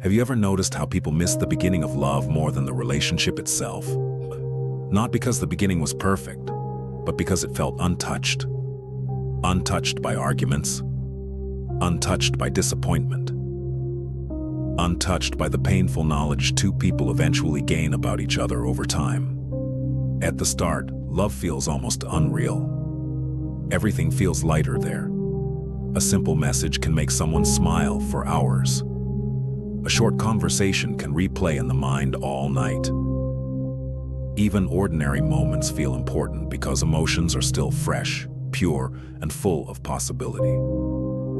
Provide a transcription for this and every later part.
Have you ever noticed how people miss the beginning of love more than the relationship itself? Not because the beginning was perfect, but because it felt untouched. Untouched by arguments, untouched by disappointment, untouched by the painful knowledge two people eventually gain about each other over time. At the start, love feels almost unreal. Everything feels lighter there. A simple message can make someone smile for hours. A short conversation can replay in the mind all night. Even ordinary moments feel important because emotions are still fresh, pure, and full of possibility.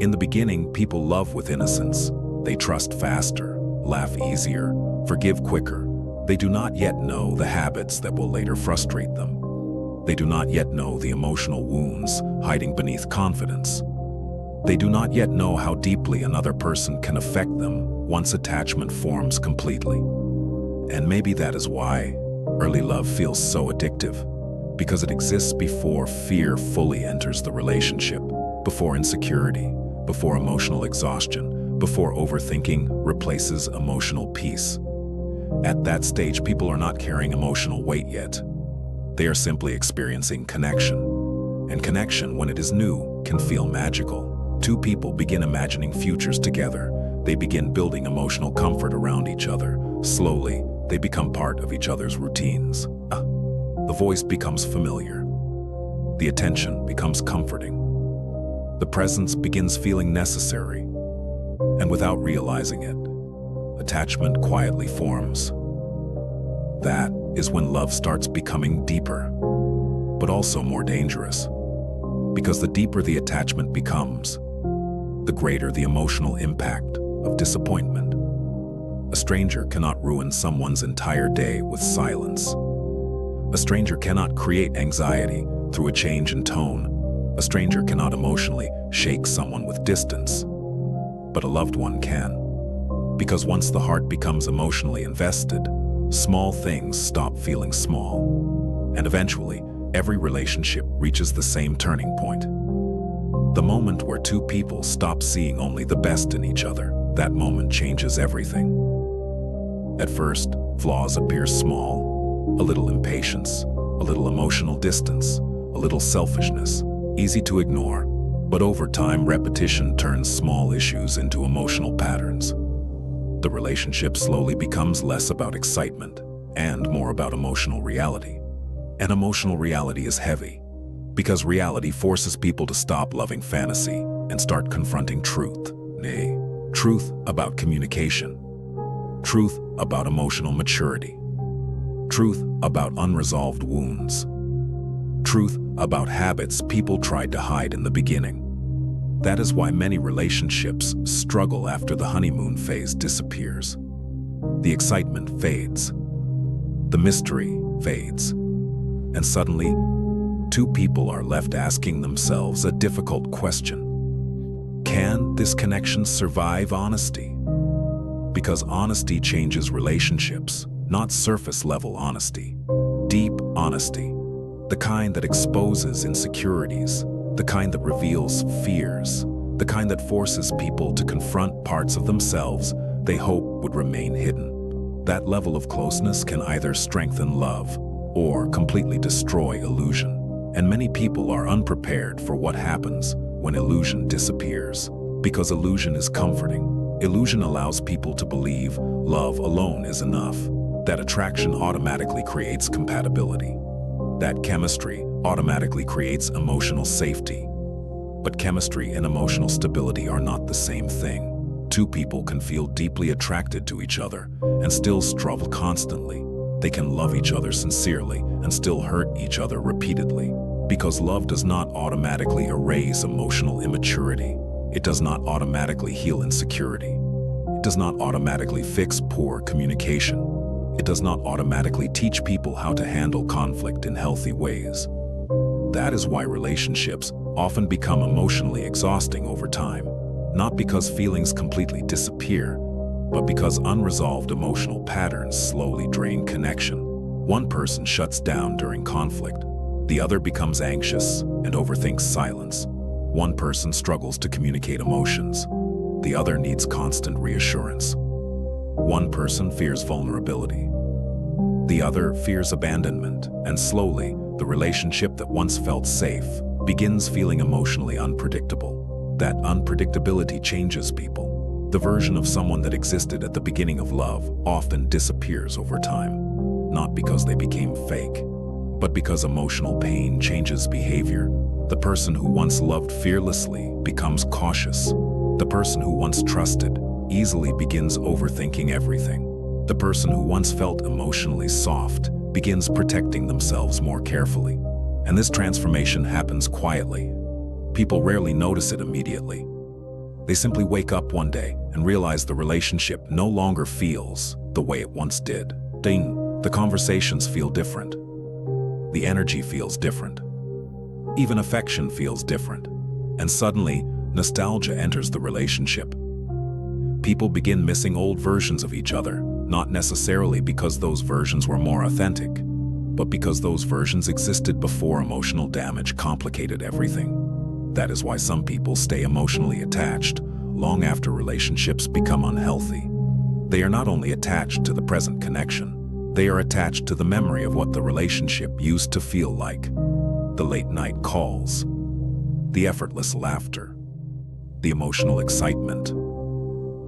In the beginning, people love with innocence. They trust faster, laugh easier, forgive quicker. They do not yet know the habits that will later frustrate them. They do not yet know the emotional wounds hiding beneath confidence. They do not yet know how deeply another person can affect them once attachment forms completely. And maybe that is why early love feels so addictive, because it exists before fear fully enters the relationship, before insecurity, before emotional exhaustion, before overthinking replaces emotional peace. At that stage, people are not carrying emotional weight yet. They are simply experiencing connection. And connection, when it is new, can feel magical. Two people begin imagining futures together. They begin building emotional comfort around each other. Slowly, they become part of each other's routines. The voice becomes familiar. The attention becomes comforting. The presence begins feeling necessary. And without realizing it, attachment quietly forms. That is when love starts becoming deeper, but also more dangerous. Because the deeper the attachment becomes, the greater the emotional impact of disappointment. A stranger cannot ruin someone's entire day with silence. A stranger cannot create anxiety through a change in tone. A stranger cannot emotionally shake someone with distance. But a loved one can. Because once the heart becomes emotionally invested, small things stop feeling small. And eventually, every relationship reaches the same turning point. The moment where two people stop seeing only the best in each other, that moment changes everything. At first, flaws appear small, a little impatience, a little emotional distance, a little selfishness, easy to ignore. But over time, repetition turns small issues into emotional patterns. The relationship slowly becomes less about excitement and more about emotional reality. And emotional reality is heavy, because reality forces people to stop loving fantasy and start confronting truth. Nay, truth about communication, truth about emotional maturity, truth about unresolved wounds, truth about habits people tried to hide in the beginning. That is why many relationships struggle after the honeymoon phase disappears. The excitement fades, the mystery fades, and suddenly, two people are left asking themselves a difficult question. Can this connection survive honesty? Because honesty changes relationships, not surface-level honesty. Deep honesty, the kind that exposes insecurities, the kind that reveals fears, the kind that forces people to confront parts of themselves they hope would remain hidden. That level of closeness can either strengthen love or completely destroy illusion. And many people are unprepared for what happens when illusion disappears. Because illusion is comforting. Illusion allows people to believe love alone is enough, that attraction automatically creates compatibility, that chemistry automatically creates emotional safety. But chemistry and emotional stability are not the same thing. Two people can feel deeply attracted to each other and still struggle constantly. They can love each other sincerely and still hurt each other repeatedly. Because love does not automatically erase emotional immaturity. It does not automatically heal insecurity. It does not automatically fix poor communication. It does not automatically teach people how to handle conflict in healthy ways. That is why relationships often become emotionally exhausting over time. Not because feelings completely disappear, but because unresolved emotional patterns slowly drain connection. One person shuts down during conflict. The other becomes anxious and overthinks silence. One person struggles to communicate emotions. The other needs constant reassurance. One person fears vulnerability. The other fears abandonment, and slowly, the relationship that once felt safe begins feeling emotionally unpredictable. That unpredictability changes people. The version of someone that existed at the beginning of love often disappears over time, not because they became fake, but because emotional pain changes behavior. The person who once loved fearlessly becomes cautious. The person who once trusted easily begins overthinking everything. The person who once felt emotionally soft begins protecting themselves more carefully. And this transformation happens quietly. People rarely notice it immediately. They simply wake up one day and realize the relationship no longer feels the way it once did. Ding! The conversations feel different. The energy feels different. Even affection feels different. And suddenly, nostalgia enters the relationship. People begin missing old versions of each other, not necessarily because those versions were more authentic, but because those versions existed before emotional damage complicated everything. That is why some people stay emotionally attached long after relationships become unhealthy. They are not only attached to the present connection, they are attached to the memory of what the relationship used to feel like. The late-night calls, the effortless laughter, the emotional excitement,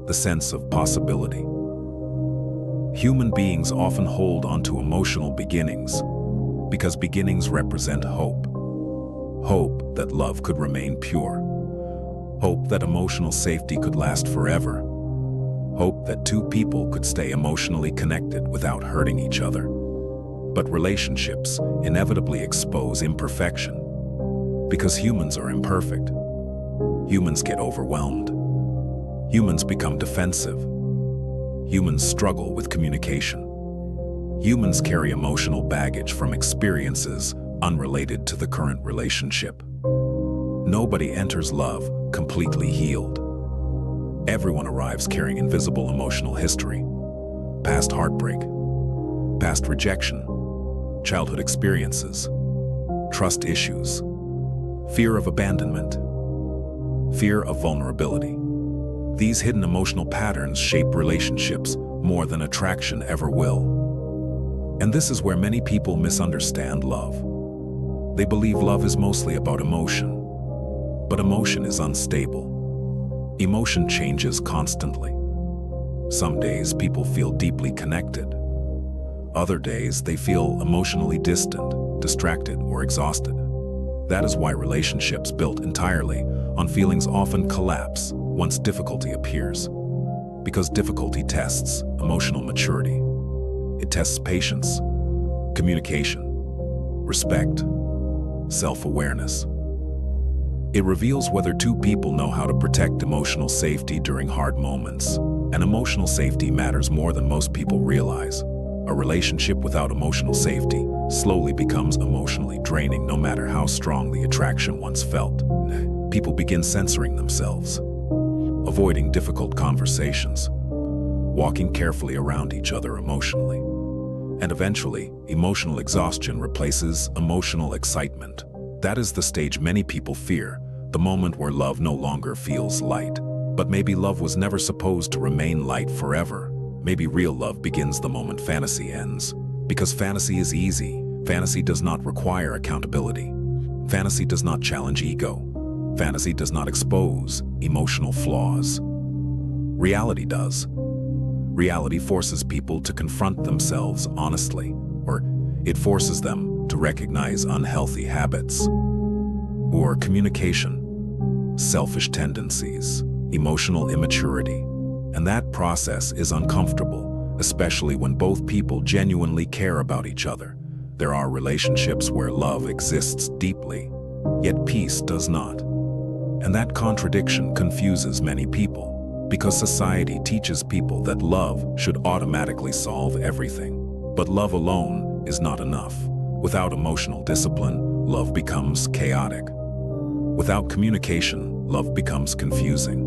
the sense of possibility. Human beings often hold onto emotional beginnings because beginnings represent hope. Hope that love could remain pure. Hope that emotional safety could last forever. Hope that two people could stay emotionally connected without hurting each other. But relationships inevitably expose imperfection because humans are imperfect. Humans get overwhelmed. Humans become defensive. Humans struggle with communication. Humans carry emotional baggage from experiences unrelated to the current relationship. Nobody enters love completely healed. Everyone arrives carrying invisible emotional history, past heartbreak, past rejection, childhood experiences, trust issues, fear of abandonment, fear of vulnerability. These hidden emotional patterns shape relationships more than attraction ever will. And this is where many people misunderstand love. They believe love is mostly about emotion, but emotion is unstable. Emotion changes constantly. Some days people feel deeply connected. Other days they feel emotionally distant, distracted, or exhausted. That is why relationships built entirely on feelings often collapse once difficulty appears. Because difficulty tests emotional maturity. It tests patience, communication, respect, self-awareness. It reveals whether two people know how to protect emotional safety during hard moments. And emotional safety matters more than most people realize. A relationship without emotional safety slowly becomes emotionally draining no matter how strong the attraction once felt. People begin censoring themselves, avoiding difficult conversations, walking carefully around each other emotionally. And eventually, emotional exhaustion replaces emotional excitement. That is the stage many people fear, the moment where love no longer feels light. But maybe love was never supposed to remain light forever. Maybe real love begins the moment fantasy ends. Because fantasy is easy. Fantasy does not require accountability. Fantasy does not challenge ego. Fantasy does not expose emotional flaws. Reality does. Reality forces people to confront themselves honestly, or it forces them to recognize unhealthy habits, or communication, selfish tendencies, emotional immaturity. And that process is uncomfortable, especially when both people genuinely care about each other. There are relationships where love exists deeply, yet peace does not. And that contradiction confuses many people, because society teaches people that love should automatically solve everything. But love alone is not enough. Without emotional discipline, love becomes chaotic. Without communication, love becomes confusing.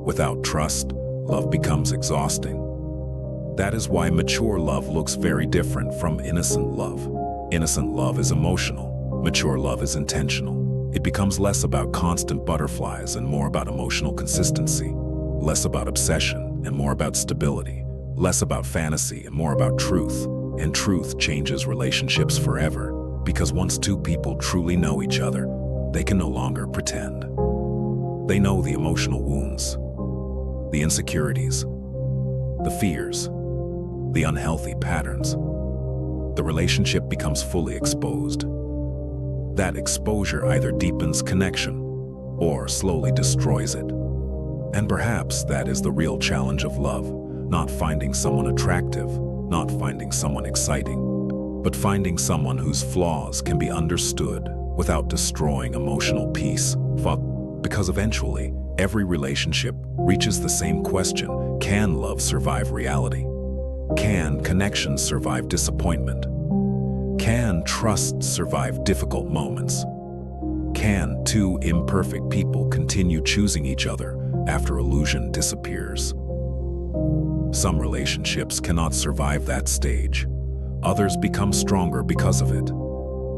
Without trust, love becomes exhausting. That is why mature love looks very different from innocent love. Innocent love is emotional. Mature love is intentional. It becomes less about constant butterflies and more about emotional consistency. Less about obsession and more about stability. Less about fantasy and more about truth. And truth changes relationships forever, because once two people truly know each other, they can no longer pretend. They know the emotional wounds, the insecurities, the fears, the unhealthy patterns. The relationship becomes fully exposed. That exposure either deepens connection or slowly destroys it. And perhaps that is the real challenge of love, not finding someone attractive, not finding someone exciting, but finding someone whose flaws can be understood without destroying emotional peace. Because eventually, every relationship reaches the same question: can love survive reality? Can connection survive disappointment? Can trust survive difficult moments? Can two imperfect people continue choosing each other after illusion disappears? Some relationships cannot survive that stage. Others become stronger because of it.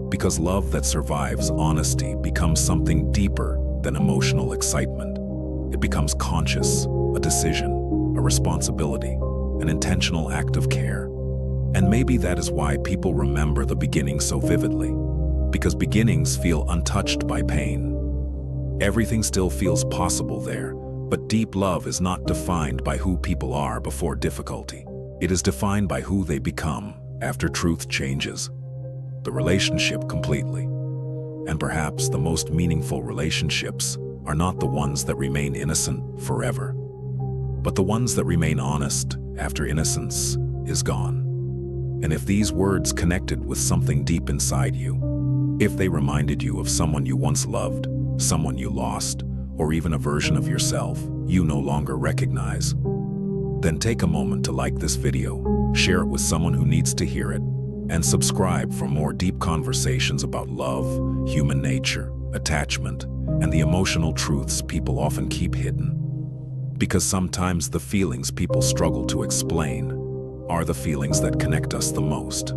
Because love that survives honesty becomes something deeper than emotional excitement. It becomes conscious, a decision, a responsibility, an intentional act of care. And maybe that is why people remember the beginning so vividly, because beginnings feel untouched by pain. Everything still feels possible there, but deep love is not defined by who people are before difficulty. It is defined by who they become after truth changes the relationship completely. And perhaps the most meaningful relationships are not the ones that remain innocent forever, but the ones that remain honest after innocence is gone. And if these words connected with something deep inside you, if they reminded you of someone you once loved, someone you lost, or even a version of yourself you no longer recognize, then take a moment to like this video, share it with someone who needs to hear it, and subscribe for more deep conversations about love, human nature, attachment, and the emotional truths people often keep hidden. Because sometimes the feelings people struggle to explain are the feelings that connect us the most.